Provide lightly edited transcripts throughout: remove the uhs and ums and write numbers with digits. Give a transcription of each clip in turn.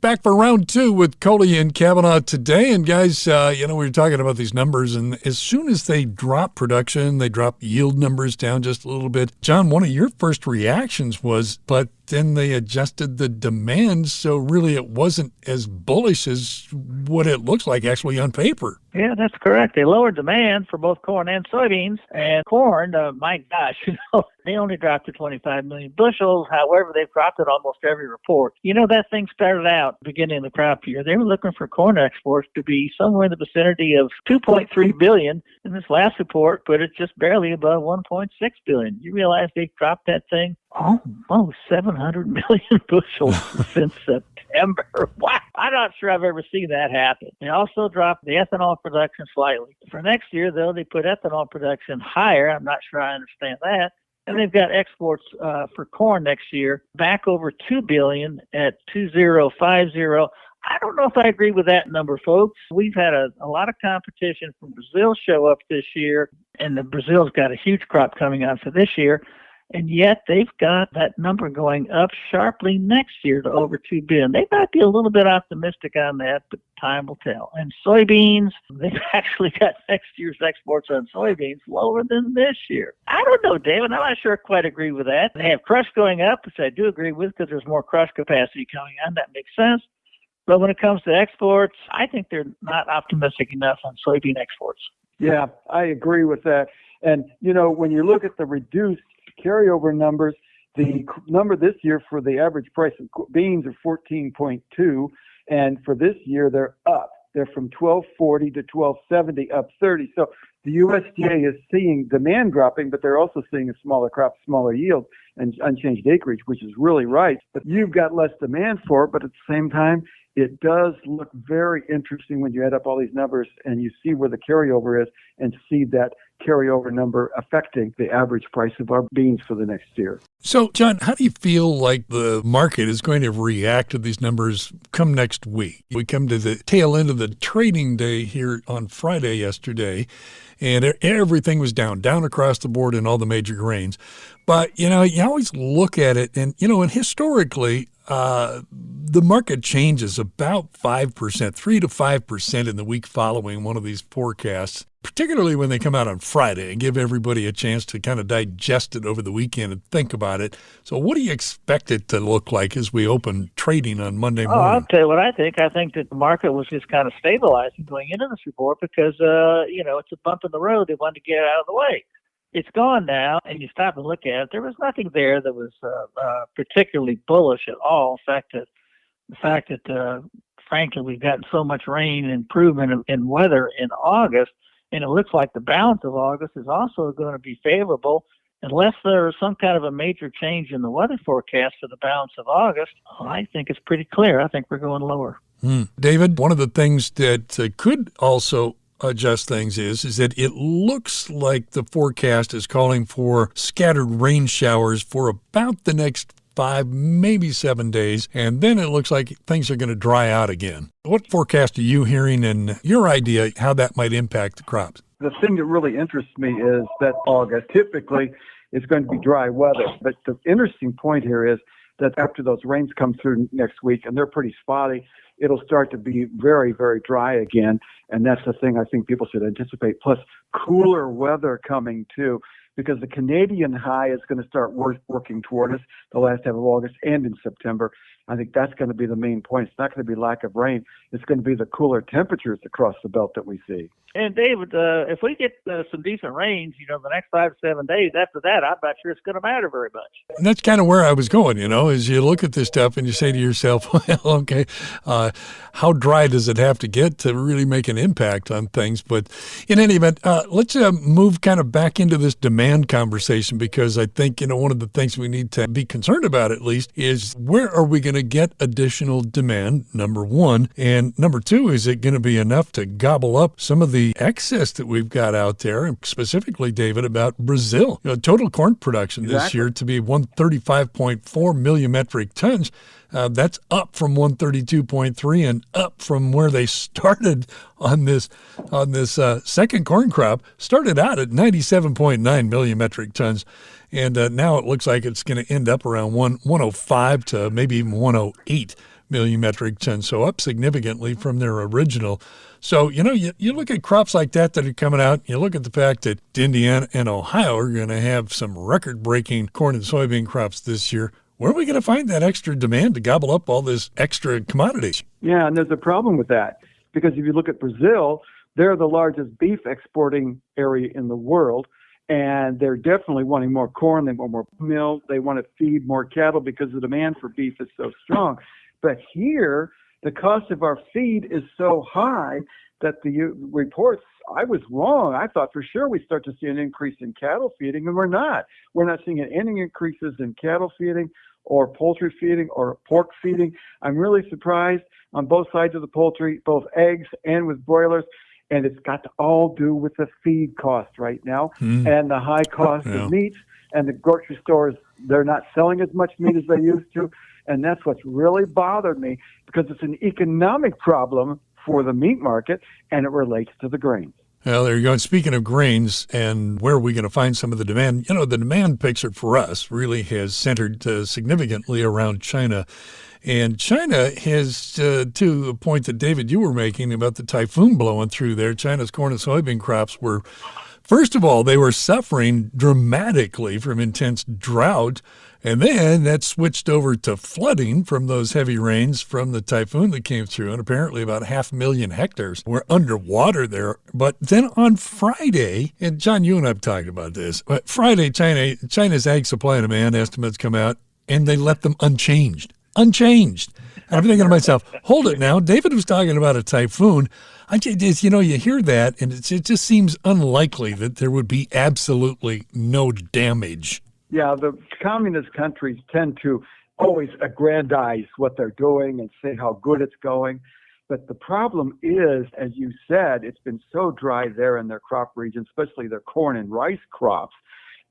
back for round two with Kohli and Cavanaugh today. And guys, we were talking about these numbers, and as soon as they drop production, they drop yield numbers down just a little bit. John, one of your first reactions was, but then they adjusted the demand, so really it wasn't as bullish as what it looks like actually on paper. Yeah, that's correct. They lowered demand for both corn and soybeans. And corn, my gosh, they only dropped to 25 million bushels. However, they've dropped it almost every report. That thing started out beginning of the crop year. They were looking for corn exports to be somewhere in the vicinity of 2.3 billion. And this last report put it just barely above 1.6 billion. You realize they've dropped that thing almost 700 million bushels since September. Wow. I'm not sure I've ever seen that happen. They also dropped the ethanol production slightly. For next year, though, they put ethanol production higher. I'm not sure I understand that. And they've got exports for corn next year back over 2 billion at 2050. I don't know if I agree with that number, folks. We've had a lot of competition from Brazil show up this year, and Brazil's got a huge crop coming out for this year. And yet they've got that number going up sharply next year to over 2 billion. They might be a little bit optimistic on that, but time will tell. And soybeans, they've actually got next year's exports on soybeans lower than this year. I don't know, David. I'm not sure I quite agree with that. They have crush going up, which I do agree with because there's more crush capacity coming on. That makes sense. But when it comes to exports, I think they're not optimistic enough on soybean exports. Yeah, I agree with that. And, when you look at the reduced carryover numbers, the number this year for the average price of beans are 14.2, and for this year they're up. They're from 1240 to 1270, up 30. So the USDA is seeing demand dropping, but they're also seeing a smaller crop, smaller yield, and unchanged acreage, which is really right. But you've got less demand for it, but at the same time, it does look very interesting when you add up all these numbers and you see where the carryover is and see that carryover number affecting the average price of our beans for the next year. So, John, how do you feel like the market is going to react to these numbers come next week? We come to the tail end of the trading day here on Friday yesterday, and everything was down across the board in all the major grains. But, you always look at it, and historically, the market changes about 5%, 3 to 5% in the week following one of these forecasts, particularly when they come out on Friday and give everybody a chance to kind of digest it over the weekend and think about it. So what do you expect it to look like as we open trading on Monday morning? I'll tell you what I think. I think that the market was just kind of stabilizing going into this report because, it's a bump in the road. They wanted to get it out of the way. It's gone now, and you stop and look at it. There was nothing there that was particularly bullish at all. In fact, the fact that, frankly, we've gotten so much rain and improvement in weather in August, and it looks like the balance of August is also going to be favorable unless there is some kind of a major change in the weather forecast for the balance of August. I think it's pretty clear. I think we're going lower. David, one of the things that could also adjust things is that it looks like the forecast is calling for scattered rain showers for about the next 5, maybe 7 days, and then it looks like things are going to dry out again. What forecast are you hearing, and your idea how that might impact the crops? The thing that really interests me is that August typically is going to be dry weather, but the interesting point here is that after those rains come through next week, and they're pretty spotty, it'll start to be very, very dry again. And that's the thing I think people should anticipate. Plus, cooler weather coming too, because the Canadian high is going to start working toward us the last half of August and in September. I think that's going to be the main point. It's not going to be lack of rain. It's going to be the cooler temperatures across the belt that we see. And David, if we get some decent rains, the next 5 to 7 days after that, I'm not sure it's going to matter very much. And that's kind of where I was going, as you look at this stuff and you say to yourself, well, okay, how dry does it have to get to really make an impact on things? But in any event, let's move kind of back into this demand conversation, because I think, one of the things we need to be concerned about at least is where are we going to get additional demand, number one, and number two, is it going to be enough to gobble up some of the excess that we've got out there, and specifically, David, about Brazil. Total corn production this year to be 135.4 million metric tons. That's up from 132.3 and up from where they started on this second corn crop. Started out at 97.9 million metric tons, and now it looks like it's going to end up around 105 to maybe even 108 million metric tons, so up significantly from their original. So, you look at crops like that are coming out, you look at the fact that Indiana and Ohio are going to have some record-breaking corn and soybean crops this year. Where are we going to find that extra demand to gobble up all this extra commodities? Yeah, and there's a problem with that, because if you look at Brazil, they're the largest beef exporting area in the world, and they're definitely wanting more corn. They want more milk. They want to feed more cattle because the demand for beef is so strong. But here, the cost of our feed is so high that the reports, I was wrong. I thought for sure we start to see an increase in cattle feeding, and we're not. We're not seeing any increases in cattle feeding or poultry feeding or pork feeding. I'm really surprised on both sides of the poultry, both eggs and with broilers. And it's got to all do with the feed cost right now and the high cost of meat. And the grocery stores, they're not selling as much meat as they used to. And that's what's really bothered me, because it's an economic problem for the meat market, and it relates to the grains. Well, there you go. And speaking of grains and where are we going to find some of the demand, the demand picture for us really has centered significantly around China. And China has, to a point that David, you were making about the typhoon blowing through there, China's corn and soybean crops were, first of all, they were suffering dramatically from intense drought. And then that switched over to flooding from those heavy rains from the typhoon that came through. And apparently about 500,000 hectares were underwater there. But then on Friday, and John, you and I have talked about this, but Friday, China's ag supply and demand estimates come out, and they left them unchanged. And I'm thinking to myself, hold it now. David was talking about a typhoon. You hear that, and it just seems unlikely that there would be absolutely no damage. Yeah, the communist countries tend to always aggrandize what they're doing and say how good it's going. But the problem is, as you said, it's been so dry there in their crop region, especially their corn and rice crops.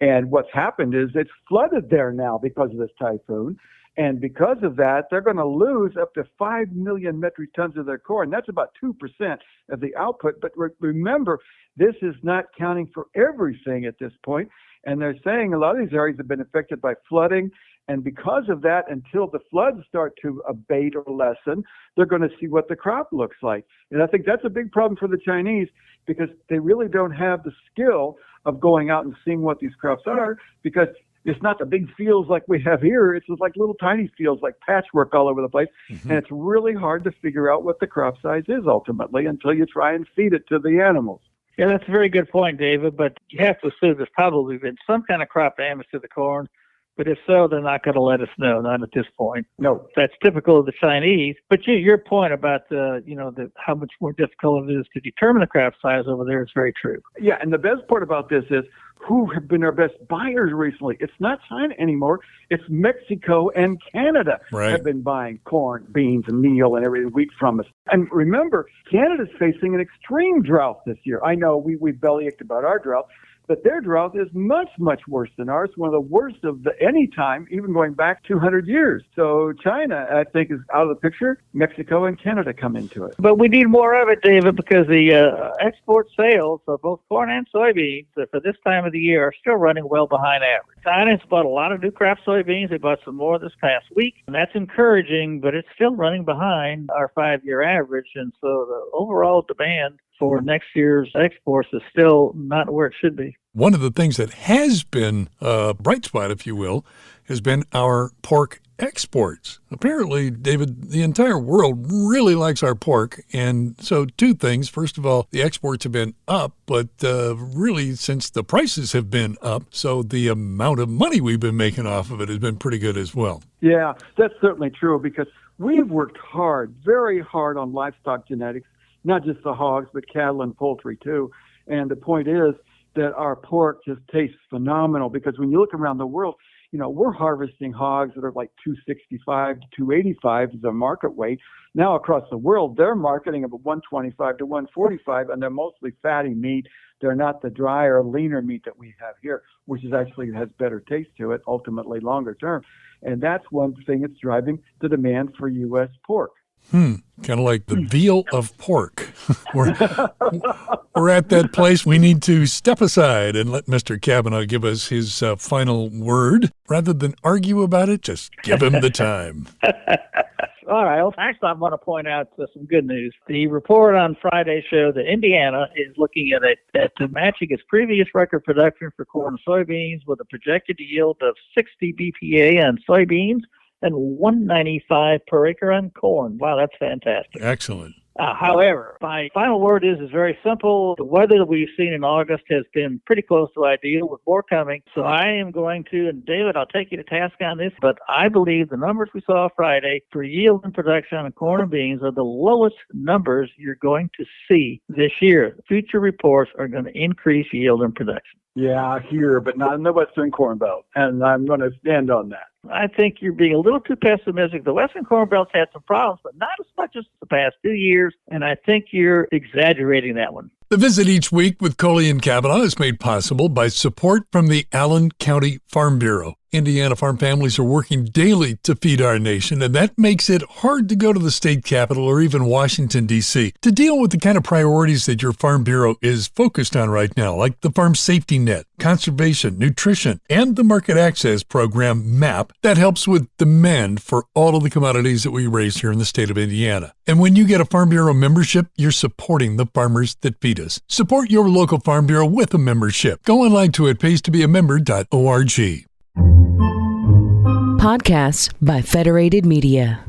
And what's happened is it's flooded there now because of this typhoon. And because of that, they're going to lose up to 5 million metric tons of their corn. That's about 2% of the output. But remember, this is not counting for everything at this point. And they're saying a lot of these areas have been affected by flooding. And because of that, until the floods start to abate or lessen, they're going to see what the crop looks like. And I think that's a big problem for the Chinese, because they really don't have the skill of going out and seeing what these crops are, because it's not the big fields like we have here. It's just like little tiny fields, like patchwork all over the place. Mm-hmm. And it's really hard to figure out what the crop size is ultimately until you try and feed it to the animals. Yeah, that's a very good point, David. But you have to assume there's probably been some kind of crop damage to the corn. But if so, they're not going to let us know, not at this point. No. That's typical of the Chinese. But your point about, how much more difficult it is to determine the crop size over there is very true. Yeah, and the best part about this is who have been our best buyers recently. It's not China anymore. It's Mexico and Canada have been buying corn, beans, and meal and everything, wheat from us. And remember, Canada's facing an extreme drought this year. I know we bellyached about our drought, but their drought is much, much worse than ours, one of the worst of any time, even going back 200 years. So China, I think, is out of the picture. Mexico and Canada come into it. But we need more of it, David, because the export sales of both corn and soybeans for this time of the year are still running well behind average. China's bought a lot of new crop soybeans. They bought some more this past week, and that's encouraging, but it's still running behind our 5-year average. And so the overall demand for next year's exports is still not where it should be. One of the things that has been a bright spot, if you will, has been our pork exports. Apparently, David, the entire world really likes our pork. And so 2 things. First of all, the exports have been up, but really since the prices have been up, so the amount of money we've been making off of it has been pretty good as well. Yeah, that's certainly true, because we've worked hard, very hard on livestock genetics, not just the hogs, but cattle and poultry too. And the point is that our pork just tastes phenomenal, because when you look around the world, we're harvesting hogs that are like 265 to 285 as a market weight. Now across the world, they're marketing about 125 to 145, and they're mostly fatty meat. They're not the drier, leaner meat that we have here, which is actually has better taste to it, ultimately longer term. And that's one thing that's driving the demand for U.S. pork. Kind of like the veal of pork. We're at that place. We need to step aside and let Mr. Cavanaugh give us his final word. Rather than argue about it, just give him the time. All right. Well, actually, I want to point out some good news. The report on Friday showed that Indiana is looking at matching its previous record production for corn and soybeans with a projected yield of 60 BPA on soybeans and 195 per acre on corn. Wow, that's fantastic. Excellent. However, my final word is very simple. The weather that we've seen in August has been pretty close to ideal, with more coming. So I am going to, and David, I'll take you to task on this, but I believe the numbers we saw Friday for yield and production on corn and beans are the lowest numbers you're going to see this year. Future reports are going to increase yield and production. Yeah, I hear, but not in the Western Corn Belt, and I'm going to stand on that. I think you're being a little too pessimistic. The Western Corn Belt's had some problems, but not as much as the past 2 years, and I think you're exaggerating that one. The visit each week with Kohli and Cavanaugh is made possible by support from the Allen County Farm Bureau. Indiana farm families are working daily to feed our nation, and that makes it hard to go to the state capitol or even Washington, D.C. to deal with the kind of priorities that your Farm Bureau is focused on right now, like the Farm Safety Net, conservation, nutrition, and the Market Access Program, MAP, that helps with demand for all of the commodities that we raise here in the state of Indiana. And when you get a Farm Bureau membership, you're supporting the farmers that feed us. Support your local Farm Bureau with a membership. Go online to itpaystobeamember.org. Podcasts by Federated Media.